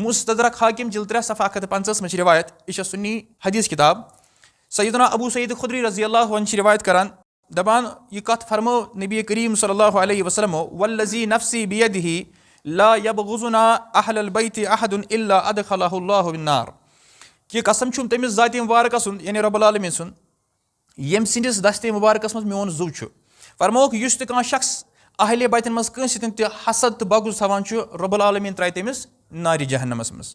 مستدرک حاکم جلد 3 صفحہ 150 میں روایت یہ سنی حدیث کتاب سیدنا ابو سعید خدری رضی اللہ عنہ روایت کران دپان یہ کت فرمو نبی کریم صلی اللہ علیہ وسلم والذی نفسی بیدہ لا یبغضنا اہل البیت احد الا ادخلہ اللہ بالنار کہ قسم چھم تمس ذات مبارکہ سن یعنی رب العالمین سن یم سندس دست مبارکس مز میون زو چھ فرموک یس تہ کانٛہہ شخص اہل بیتن مز کٲنٛسہِ سۭتۍ تہ حسد تہ بغض تھاوان چھ رب العالمین ترٛایہِ تٔمِس نارِ جہنمس مز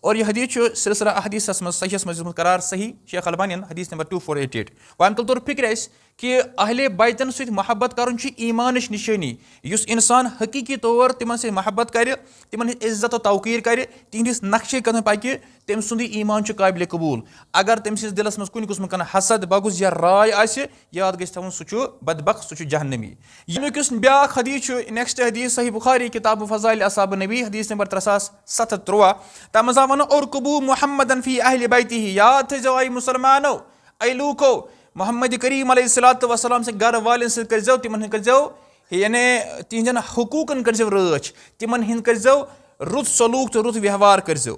اور یہ حدیث سلسلہ احادیثس مز صحیحس مز قرار صحیح شیخ البانین حدیث نمبر 2488 وام تل طور فکر اس کہ اہل بیتن سۭتۍ محبت کرن چھ ایمانچ نشانی یس انسان حقیقی طور تمن سۭتۍ محبت کرِ تمن ہٕنٛز عزت و توقیر کرِ تہنٛدِس نقشے قدم پکہِ تٔمۍ سُنٛدٕے ایمان چھُ قابل قبول اگر تٔمۍ سٕنٛدِس دلس منٛز کُنہِ قٕسمُک کانٛہہ حسد بغض یا راے آسہِ یاد گژھِ تھاوُن سُہ چھُ بدبخت سُہ چھُ جہنمی ییٚمیُک یُس بیاکھ حدیث چھُ نیکسٹ حدیث صحیح بخاری کتاب فضائل اصحاب النبی حدیث نمبر 3713 تتھ منٛز آو وننہٕ ارکبو محمدن فی اہل بیتہ یاد تھٲیزیو اے مسلمانو اے لوٗکو محمد کریم علیہ الصلوۃ والسلام سٕنٛدۍ گرٕ والٮ۪ن سۭتۍ کٔرۍزیو تِمن ہٕنٛدۍ کٔرۍزیو یعنی تِہنٛدٮ۪ن حقوٗقن کٔرۍزیو رٲچھ تِمن ہٕنٛدۍ کٔرۍزیو رُت سلوٗک تہٕ رُت ویوہار کٔرۍزیو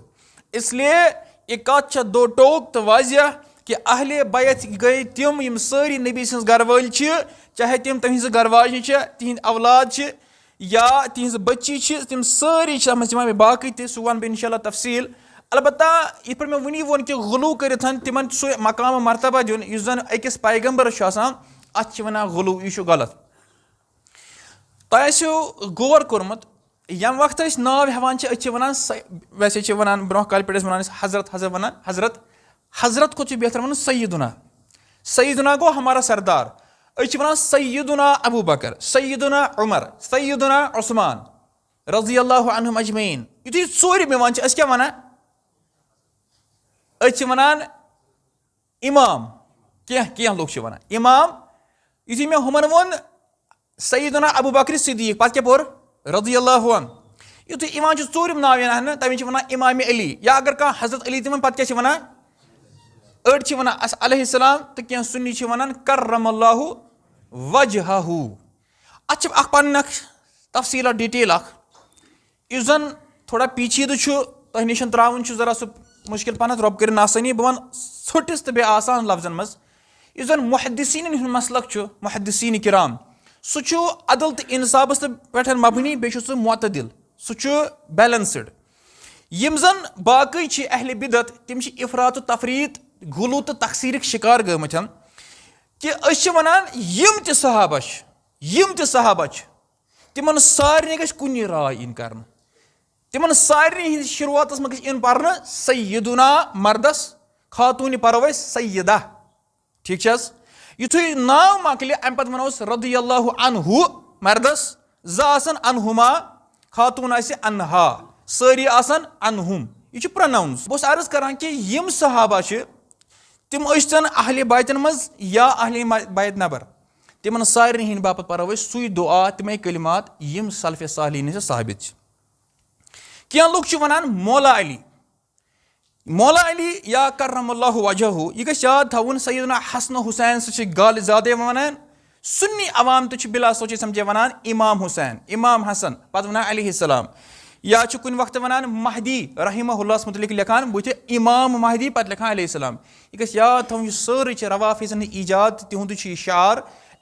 اس لیے یہ کت چھِ دو ٹوک تو واضح کہ اہل بیت گئی تم یم ساری نبی سٕنٛز گھر وٲلۍ چھِ چاہے تم تہنٛزٕ گھر واجنہِ چھِ تہنٛدۍ اولاد چھِ یا تہنٛزٕ بچی چھِ تم سٲری چھِ تتھ منٛز تِمن باقٕے تہِ سُہ ونہٕ بہٕ انشاء اللہ تفصیل البتہ یِتھ پٲٹھۍ مےٚ وٕنی ووٚن کہِ غلوٗ کٔرِتھ تِمن سُہ مقام و مرتبہ دیُن یُس زن أکِس پیغمبرس چھُ آسان اتھ چھِ ونان غلوٗ یہِ چھُ غلط تۄہہِ آسیو غور کوٚرمُت یم وقت أسۍ ناو ہٮ۪وان چھِ أسۍ چھِ ونان ویسے چھِ ونان برونٛہہ کالہِ پٮ۪ٹھ ٲسۍ ونان أسۍ حضرت ونان حضرت کھۄتہٕ چھُ بہتر ونُن سیدنا گوٚو ہمارا سردار أسۍ چھِ ونان سیدنا ابوٗ بکر سیدنا عمر سیدنا عثمان رضی اللہ عنہم اجمعین یُتھُے ژوٗرِم یِوان چھِ أسۍ کیٛاہ ونان أسۍ چھِ ونان امام کینٛہہ لُکھ چھِ ونان امام یُتھُے مےٚ ہُمن ووٚن سیدنا ابوٗ بکر صدیٖق پتہٕ کیٛاہ پوٚر رضی اللہ عنہ یُتھُے یِوان چھُ ژوٗرِم ناو یِنہٕ تَمہِ چھِ ونان امام علی یا اگر کانٛہہ حضرت علی تہِ وَنہِ پتہٕ کیٛاہ چھِ ونان أڑۍ چھِ ونان علیہ السلام تہٕ کینٛہہ سُنی چھِ ونان کرم اللہ وجہہ اتھ چھِ اکھ پنٕنۍ اکھ تفصیل اکھ ڈِٹیل اکھ یُس زن تھوڑا پیچیدٕ چھُ تۄہہِ نِش ترٛاوُن چھُ ذرا سُہ مُشکل پہنتھ رۄب کٔرِنۍ آسٲنی بہٕ وَنہٕ ژھوٚٹِس تہٕ بیٚیہِ آسان لفظن منٛز یُس زن محدثیٖنن ہُنٛد مسلک چھُ محدثیٖن کرام سُہ چھُ عدل تہٕ انصافس پٮ۪ٹھ مبنی بیٚیہِ چھُ سُہ معتدل سُہ چھُ بیلنسٕڈ یِم زن باقٕے چھِ اہلِ بدعت تِم چھِ افراط و تفریٖط غلوٗ تہٕ تقسیٖرٕکۍ شکار گٔمٕتۍ کہِ أسۍ چھِ ونان یِم تہِ صحابہ چھِ تِمن سارنٕے گژھِ کُنہِ راے یِنۍ کرنہٕ تِمن سارنٕے ہِنٛدِس شروعاتس منٛز گژھِ یُن پرنہٕ سیدنا مردس خاتوٗنہِ پرو أسۍ سیدہ ٹھیٖک چھِ حظ یُتھُے ناو مۄکلہِ امہِ پتہٕ ونو أسۍ رضی اللہ عنہُ مردس زٕ آسن انہُما خاتوٗن آسہِ انہا سٲری آسن انہُم یہِ چھُ پروناونٕز بہٕ اوسُس عرض کران کہِ یِم صحابہ چھِ تِم ٲسۍتن اہلِ بیتن منٛز یا اہلِ بیت نبر تِمن سارنٕے ہِنٛدۍ باپتھ پرو أسۍ سُے دُعا تِمے کلمات یِم سلفِ صالحیٖن ہِنٛدِ ثابت چھِ کینٛہہ لُکھ چھِ ونان مولا علی یا کرم اللہ وجہہ یہِ گژھِ یاد تھاوُن سیدنا حسن حسین سُہ چھِ غالہِ زادے ونان سُنی عوام تہِ چھُ بلا سوچے سمجھے ونان امام حسین امام حسن پتہٕ ونان علیہ السلام یا چھُ کُنہِ وقتہٕ ونان مہدی رحمہ اللہس متعلق لیکھان بٕتھِ امام مہدی پتہٕ لیکھان علیہ السلام یہِ گژھِ یاد تھاوُن یہِ سٲرٕے چھِ روافیٖزن ہُنٛد ایجاد تہٕ تِہُنٛدُے چھُ یہِ شعار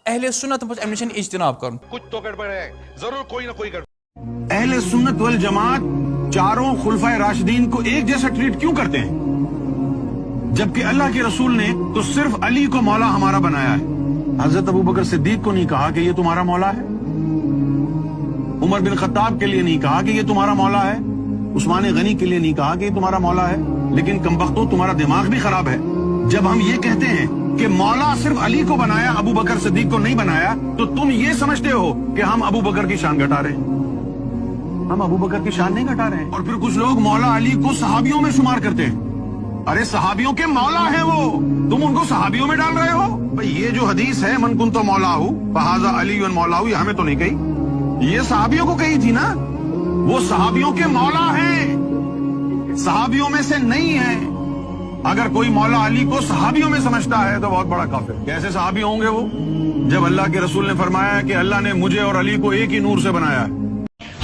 اہل سنت پتہٕ امہِ نِش اجتناب کرُن اہل سنت والجماعت چاروں خلفائے راشدین کو ایک جیسا ٹریٹ کیوں کرتے ہیں جبکہ اللہ کے رسول نے تو صرف علی کو مولا ہمارا بنایا ہے حضرت ابو بکر صدیق کو نہیں کہا کہ یہ تمہارا مولا ہے عمر بن خطاب کے لیے نہیں کہا کہ یہ تمہارا مولا ہے عثمان غنی کے لیے نہیں کہا کہ یہ تمہارا مولا ہے لیکن کمبختو تمہارا دماغ بھی خراب ہے جب ہم یہ کہتے ہیں کہ مولا صرف علی کو بنایا ابو بکر صدیق کو نہیں بنایا تو تم یہ سمجھتے ہو کہ ہم ابو بکر کی شان گھٹا رہے ہیں ہم ابو بکر کی شان نہیں گھٹا رہے ہیں اور پھر کچھ لوگ مولا علی کو صحابیوں میں شمار کرتے ہیں ارے صحابیوں کے مولا ہیں وہ تم ان کو صحابیوں میں ڈال رہے ہو بھئی یہ جو حدیث ہے من کنت مولاہ فہذا علی مولاہ یہ ہمیں تو نہیں کہی یہ صحابیوں کو کہی تھی نا وہ صحابیوں کے مولا ہیں صحابیوں میں سے نہیں ہیں اگر کوئی مولا علی کو صحابیوں میں سمجھتا ہے تو بہت بڑا کافر کیسے صحابی ہوں گے وہ جب اللہ کے رسول نے فرمایا کہ اللہ نے مجھے اور علی کو ایک ہی نور سے بنایا ہے